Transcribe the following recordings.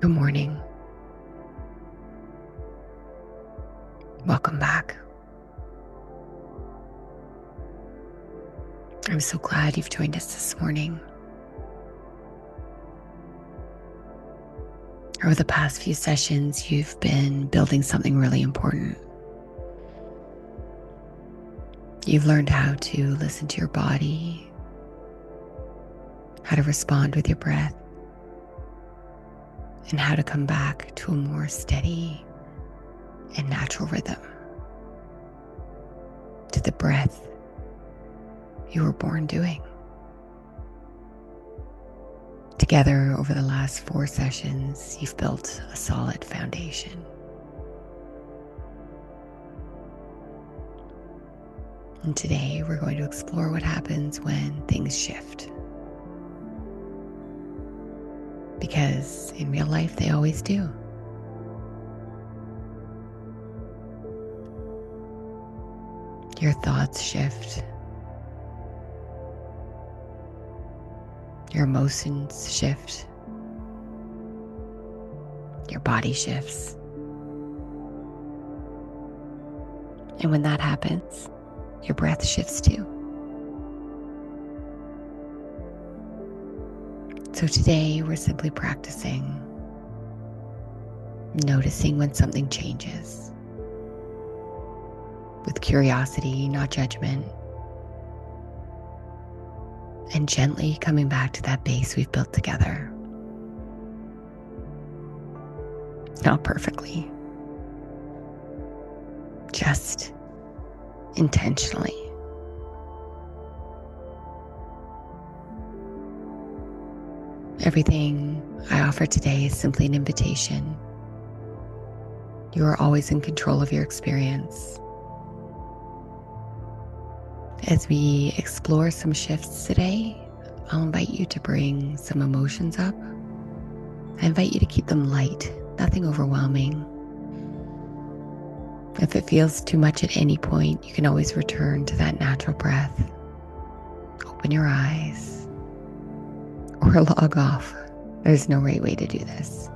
Good morning. Welcome back. I'm so glad you've joined us this morning. Over the past few sessions, you've been building something really important. You've learned how to listen to your body, how to respond with your breath, and how to come back to a more steady and natural rhythm, to the breath you were born doing. Together, over the last 4 sessions, you've built a solid foundation. And today, we're going to explore what happens when things shift. Because in real life, they always do. Your thoughts shift. Your emotions shift. Your body shifts. And when that happens, your breath shifts too. So today we're simply practicing noticing when something changes. With curiosity, not judgment. And gently coming back to that base we've built together. Not perfectly. Just intentionally. Everything I offer today is simply an invitation. You are always in control of your experience. As we explore some shifts today, I'll invite you to bring some emotions up. I invite you to keep them light, nothing overwhelming. If it feels too much at any point, you can always return to that natural breath. Open your eyes or log off. There's no right way to do this.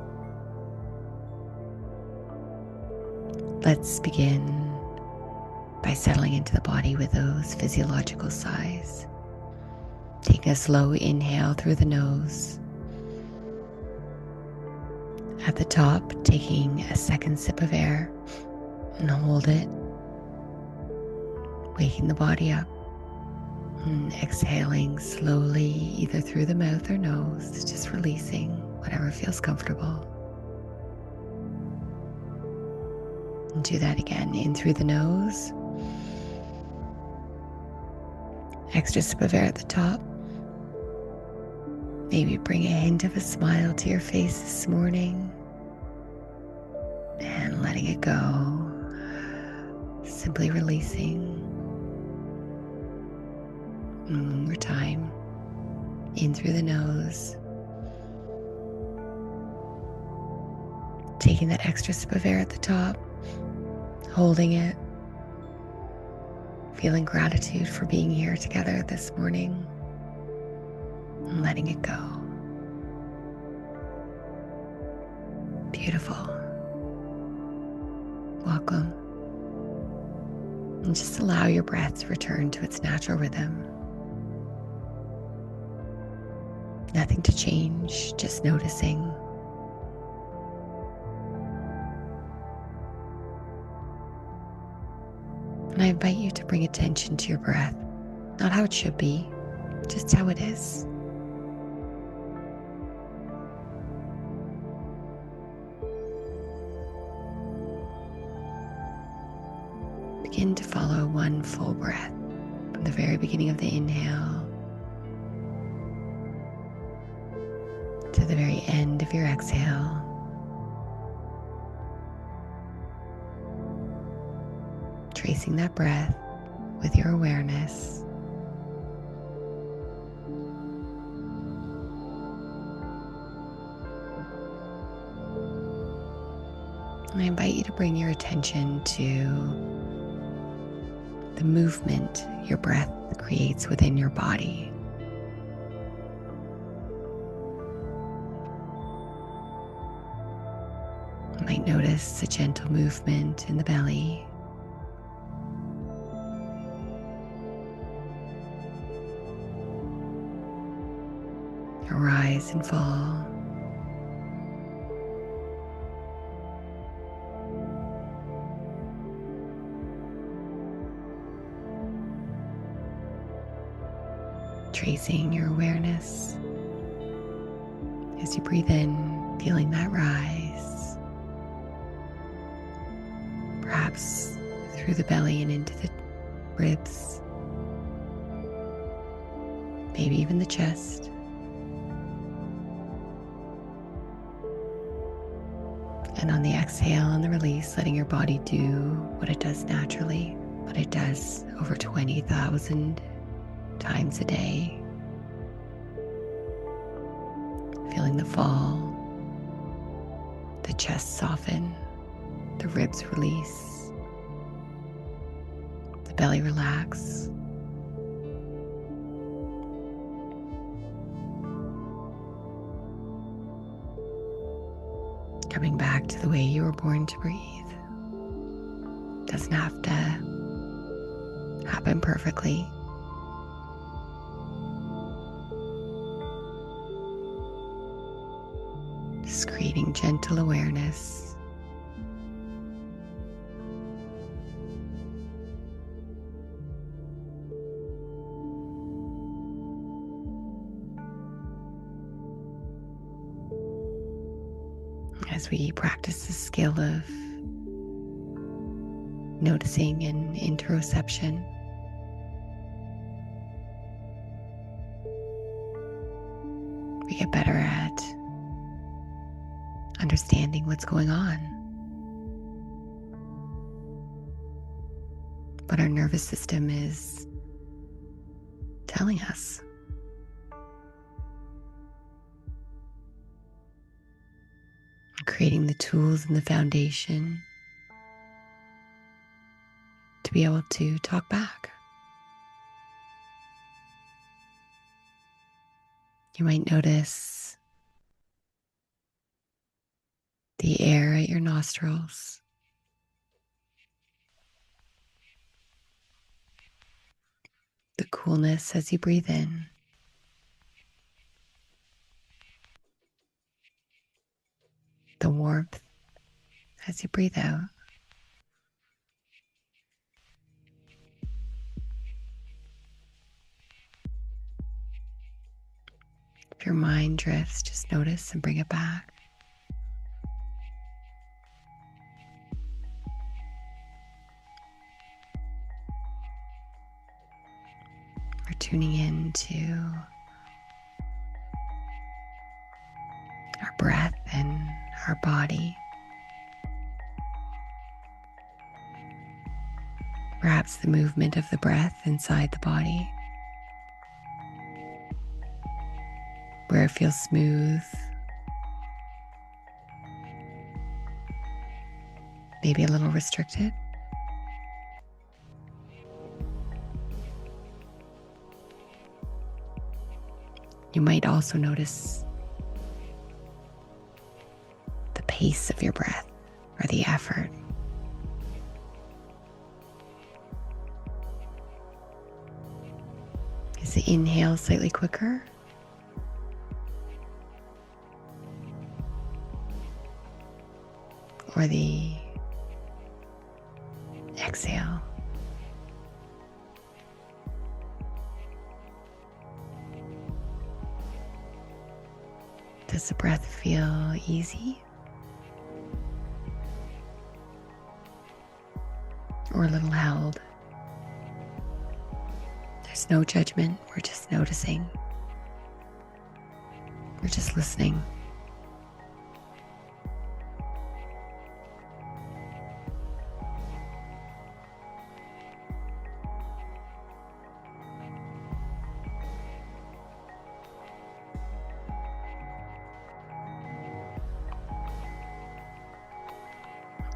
Let's begin by settling into the body with those physiological sighs. Taking a slow inhale through the nose. At the top, taking a second sip of air and hold it. Waking the body up. And exhaling slowly, either through the mouth or nose, just releasing whatever feels comfortable. And do that again, in through the nose. Extra sip of air at the top. Maybe bring a hint of a smile to your face this morning. And letting it go. Simply releasing. One more time. In through the nose. Taking that extra sip of air at the top. Holding it. Feeling gratitude for being here together this morning. And letting it go. Beautiful. Welcome. And just allow your breath to return to its natural rhythm. Nothing to change, just noticing. And I invite you to bring attention to your breath, not how it should be, just how it is. Begin to follow one full breath from the very beginning of the inhale to the very end of your exhale. Tracing that breath with your awareness. And I invite you to bring your attention to the movement your breath creates within your body. notice a gentle movement in the belly. A rise and fall. Tracing your awareness as you breathe in, feeling that rise, perhaps through the belly and into the ribs, maybe even the chest. And on the exhale and the release, letting your body do what it does naturally, what it does over 20,000 times a day. Feeling the fall, the chest soften, the ribs release, the belly relax. Coming back to the way you were born to breathe. Doesn't have to happen perfectly. Just creating gentle awareness. As we practice the skill of noticing and interoception, we get better at understanding what's going on, what our nervous system is telling us. Creating the tools and the foundation to be able to talk back. You might notice the air at your nostrils, the coolness as you breathe in, the warmth as you breathe out. If your mind drifts, just notice and bring it back. We're tuning into our breath and our body. Perhaps the movement of the breath inside the body, where it feels smooth, maybe a little restricted. You might also notice the pace of your breath or the effort. Is the inhale slightly quicker? Or the exhale? Does the breath feel easy? Or a little held? There's no judgment, we're just noticing. We're just listening.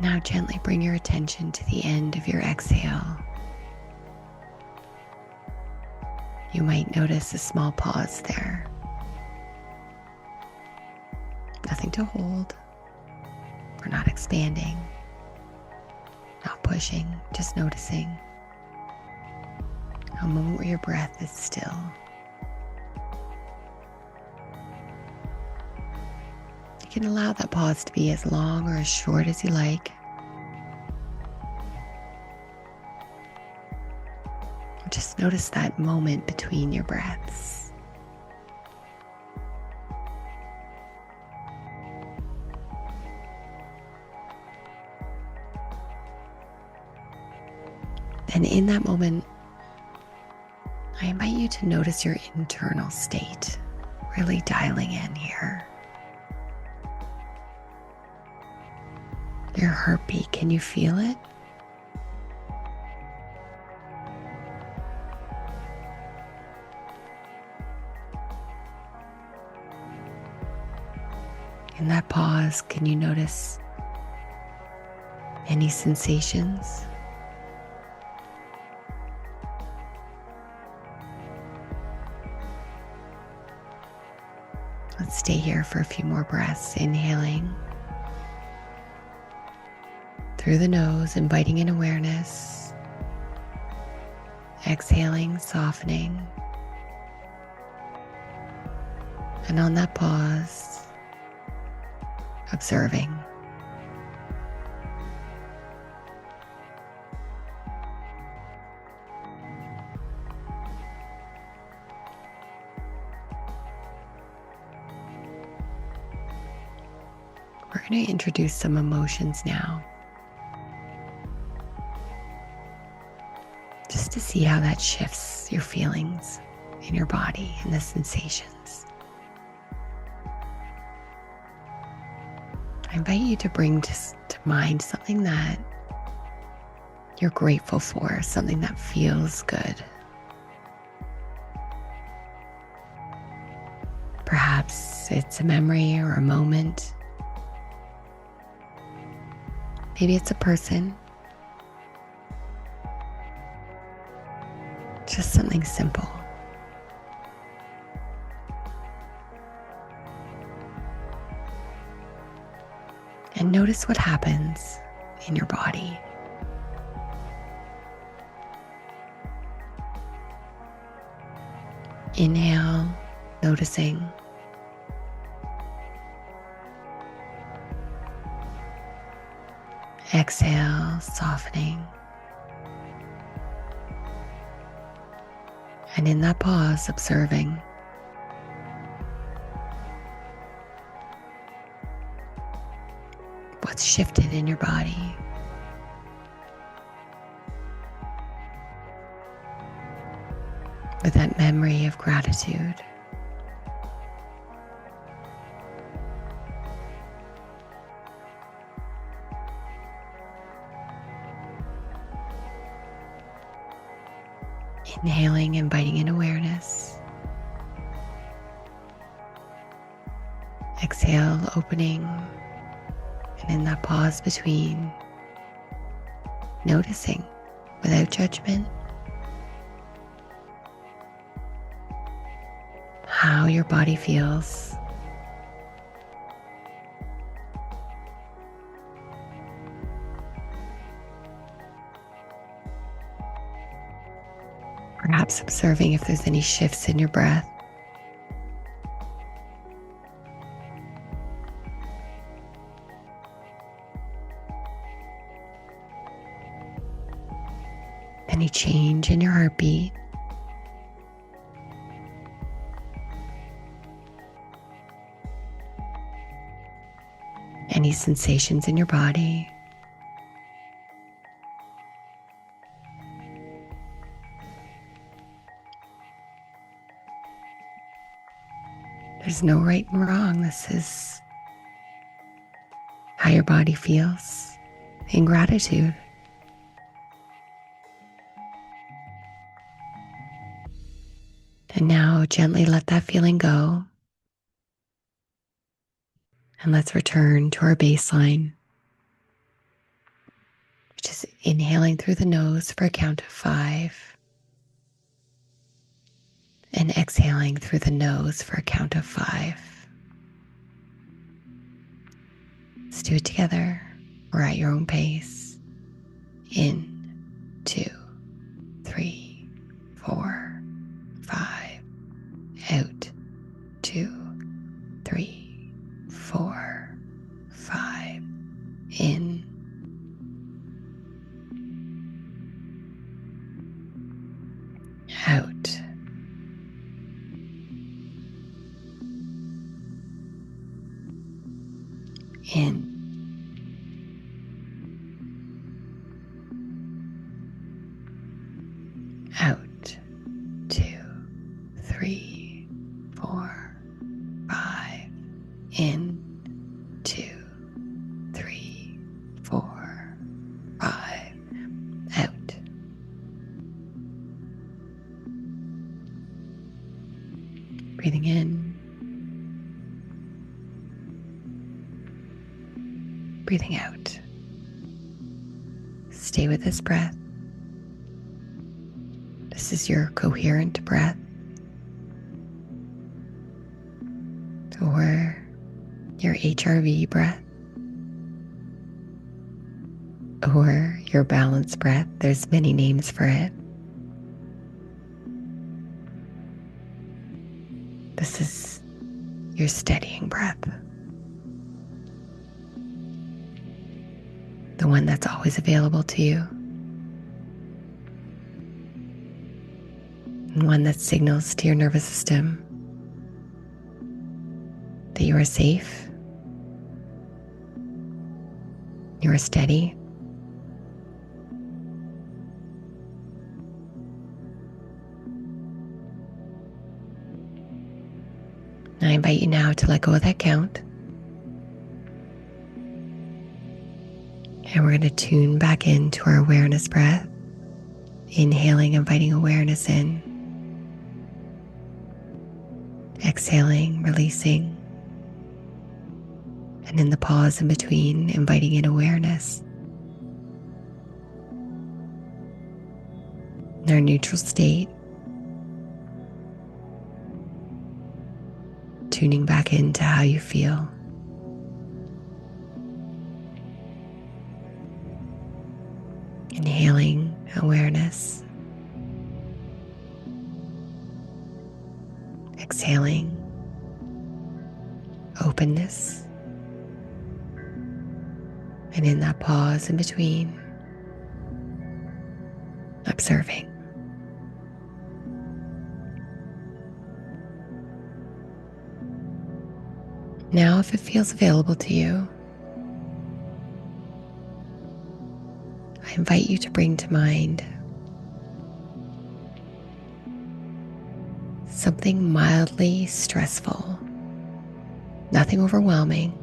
Now gently bring your attention to the end of your exhale. You might notice a small pause there. Nothing to hold. We're not expanding, not pushing, just noticing a moment where your breath is still. You can allow that pause to be as long or as short as you like. Just notice that moment between your breaths. And in that moment, I invite you to notice your internal state, really dialing in here. Your heartbeat, can you feel it? In that pause, can you notice any sensations? Let's stay here for a few more breaths, inhaling through the nose, inviting in awareness, exhaling, softening, and on that pause, observing. We're going to introduce some emotions now, just to see how that shifts your feelings in your body and the sensations. I invite you to bring to mind something that you're grateful for, something that feels good. Perhaps it's a memory or a moment. Maybe it's a person. Just something simple. And notice what happens in your body. Inhale, noticing. Exhale, softening. And in that pause, observing. What's shifted in your body? With that memory of gratitude. Inhaling, inviting in awareness. Exhale, opening. And in that pause between, noticing without judgment how your body feels. Perhaps observing if there's any shifts in your breath. Any change in your heartbeat. Any sensations in your body. There's no right and wrong. This is how your body feels in gratitude. And now gently let that feeling go. And let's return to our baseline, which is inhaling through the nose for a count of 5. And exhaling through the nose for a count of 5. do it together or at your own pace. In, 2, 3, 4, 5. Out, 2, 3, 4, 5. In, out. In, out, 2, 3, 4, 5. In, 2, 3, 4, 5. Out. Breathing in. Breathing out. Stay with this breath. This is your coherent breath, or your HRV breath, or your balanced breath. There's many names for it. This is your steadying breath, the one that's always available to you, and one that signals to your nervous system that you are safe, you are steady, I invite you now to let go of that count. And we're going to tune back into our awareness breath, inhaling, inviting awareness in, exhaling, releasing, and in the pause in between, inviting in awareness. In our neutral state, tuning back into how you feel. Inhaling awareness. Exhaling openness. And in that pause in between, observing. Now, if it feels available to you, I invite you to bring to mind something mildly stressful, nothing overwhelming,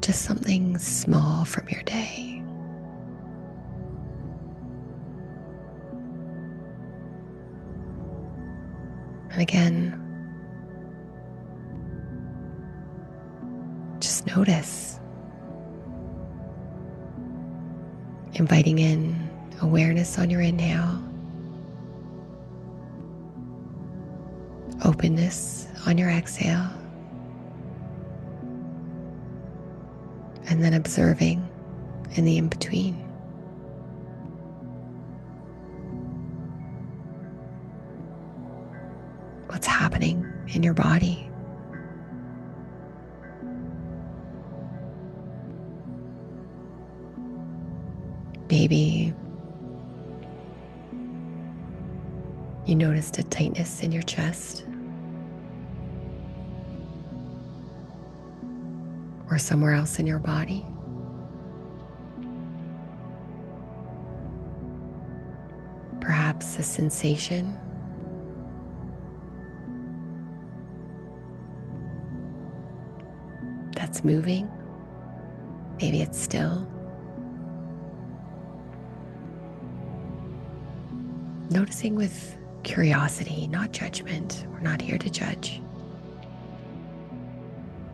just something small from your day. And again, just notice, inviting in awareness on your inhale, openness on your exhale, and then observing in the in-between. What's happening in your body? Maybe you noticed a tightness in your chest, or somewhere else in your body. Perhaps a sensation that's moving. Maybe it's still. Noticing with curiosity, not judgment. We're not here to judge.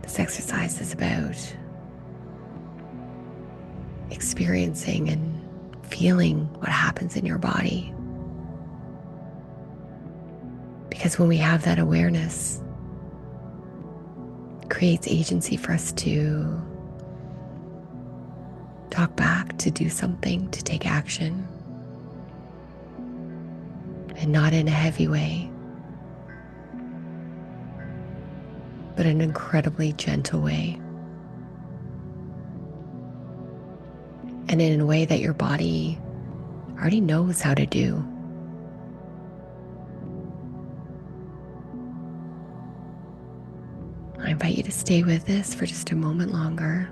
This exercise is about experiencing and feeling what happens in your body. Because when we have that awareness, it creates agency for us to talk back, to do something, to take action, and not in a heavy way, but in an incredibly gentle way, and in a way that your body already knows how to do. I invite you to stay with this for just a moment longer,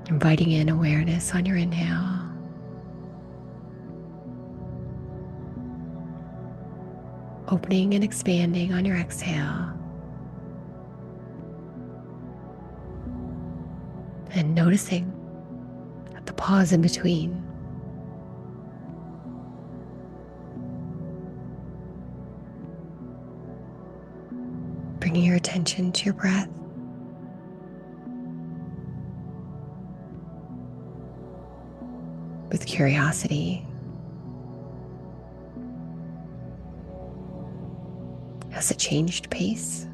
inviting in awareness on your inhale, opening and expanding on your exhale, and noticing at the pause in between. Bringing your attention to your breath. With curiosity. Has it changed pace?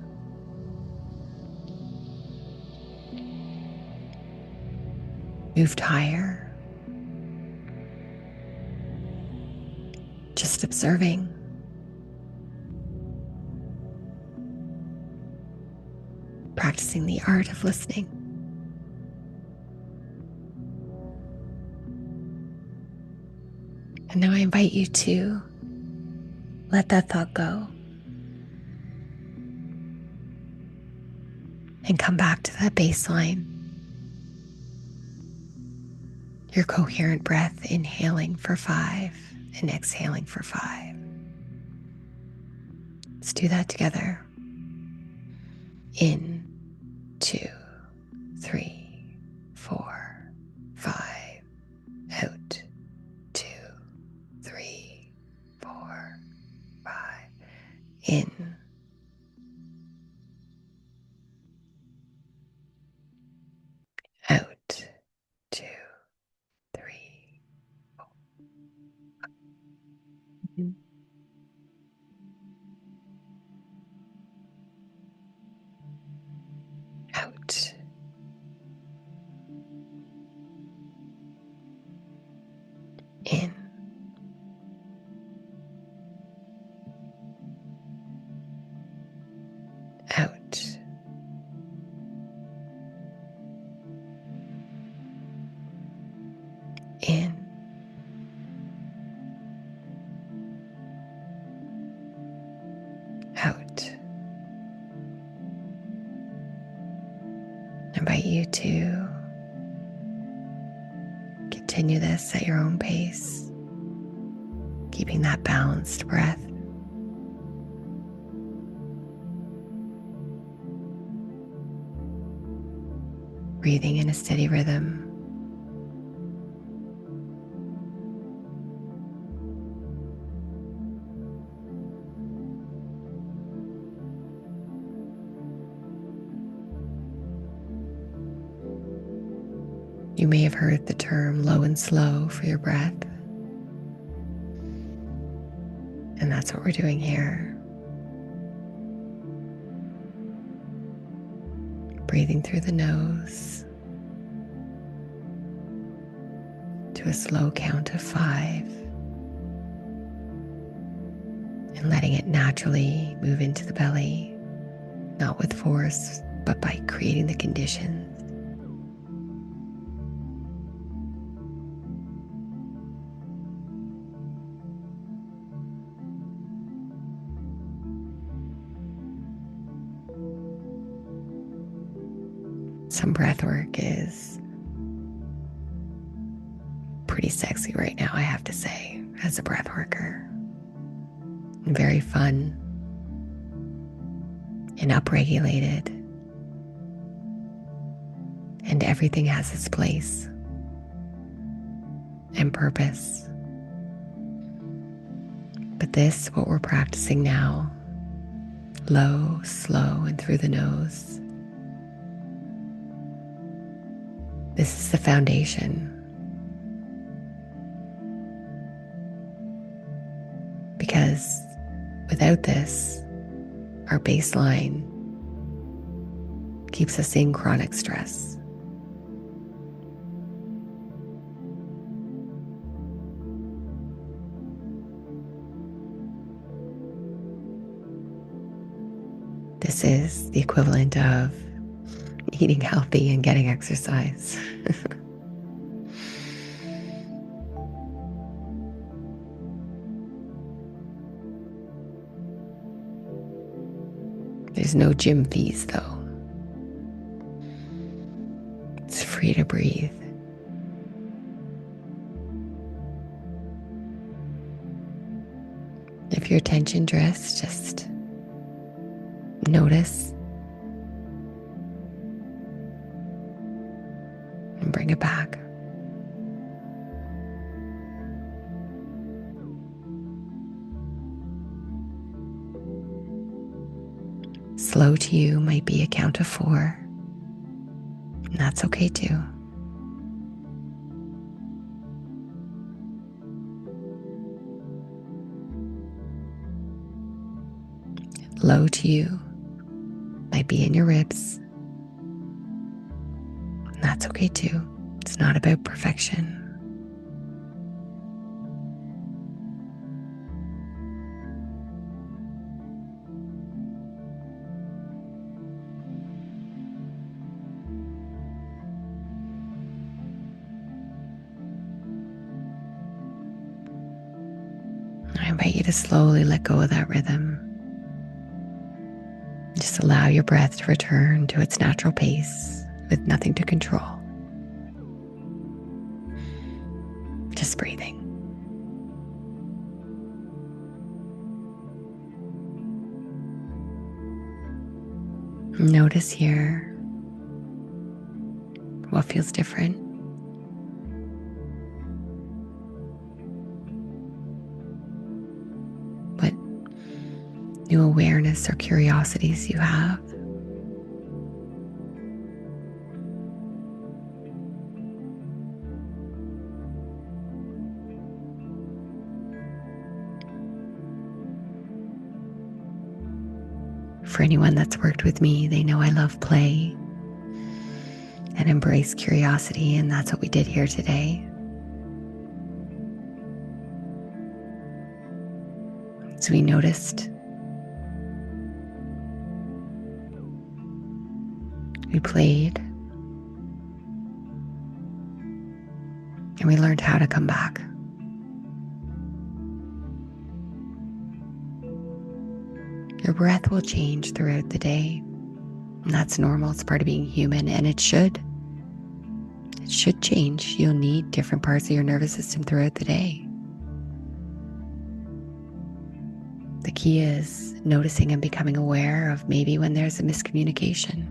Moved higher? Just observing. Practicing the art of listening. And now I invite you to let that thought go and come back to that baseline. Your coherent breath, inhaling for 5 and exhaling for 5. Let's do that together. In, 2, 3, 4, 5. Out, 2, 3, 4, 5. In. Out, 2, 3, 4. In. Out. In. Out. In. Out. I invite you to continue this at your own pace, keeping that balanced breath. Breathing in a steady rhythm. You may have heard the term low and slow for your breath. And that's what we're doing here. Breathing through the nose to a slow count of 5. And letting it naturally move into the belly, not with force, but by creating the conditions. Some breath work is pretty sexy right now, I have to say, as a breath worker. And very fun and upregulated. And everything has its place and purpose. But this, what we're practicing now, low, slow, and through the nose, this is the foundation. Because without this, our baseline keeps us in chronic stress. This is the equivalent of eating healthy and getting exercise. There's no gym fees, though. It's free to breathe. If your attention drifts, just notice and bring it back. Slow to you might be a count of 4, and that's okay too. Low to you might be in your ribs, and that's okay too. It's not about perfection. I invite you to slowly let go of that rhythm. Just allow your breath to return to its natural pace with nothing to control. Just breathing. Notice here what feels different. What new awareness or curiosities you have. For anyone that's worked with me, they know I love play and embrace curiosity, and that's what we did here today. So we noticed, we played, and we learned how to come back. Your breath will change throughout the day, and that's normal. It's part of being human, and it should. It should change. You'll need different parts of your nervous system throughout the day. The key is noticing and becoming aware of maybe when there's a miscommunication,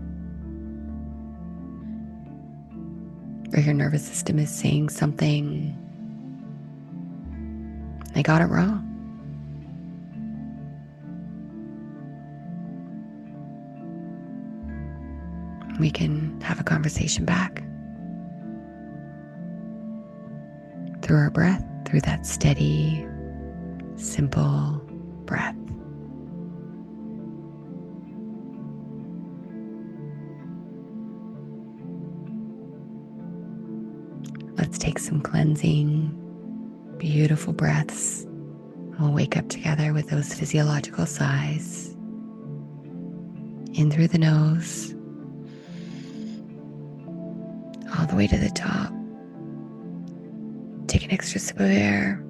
or your nervous system is saying something, they got it wrong. We can have a conversation back through our breath, through that steady, simple breath. Let's take some cleansing, beautiful breaths. We'll wake up together with those physiological sighs. In through the nose, all the way to the top. Take an extra sip of air,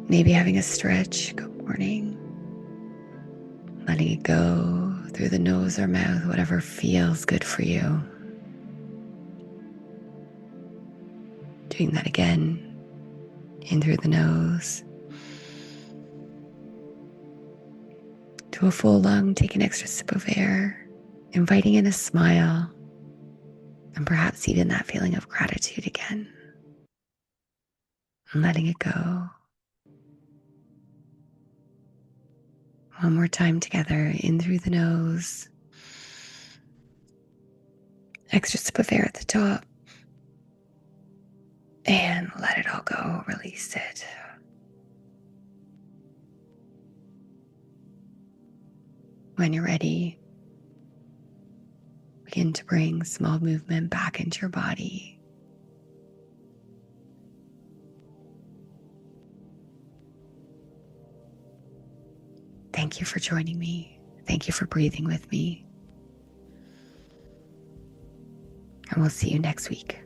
maybe having a stretch. Good morning. Letting it go through the nose or mouth, whatever feels good for you. Doing that again, in through the nose. To a full lung, take an extra sip of air, inviting in a smile, and perhaps even that feeling of gratitude again. And letting it go. One more time together, in through the nose. Extra sip of air at the top. And let it all go, release it. When you're ready, begin to bring small movement back into your body. Thank you for joining me. Thank you for breathing with me. And we'll see you next week.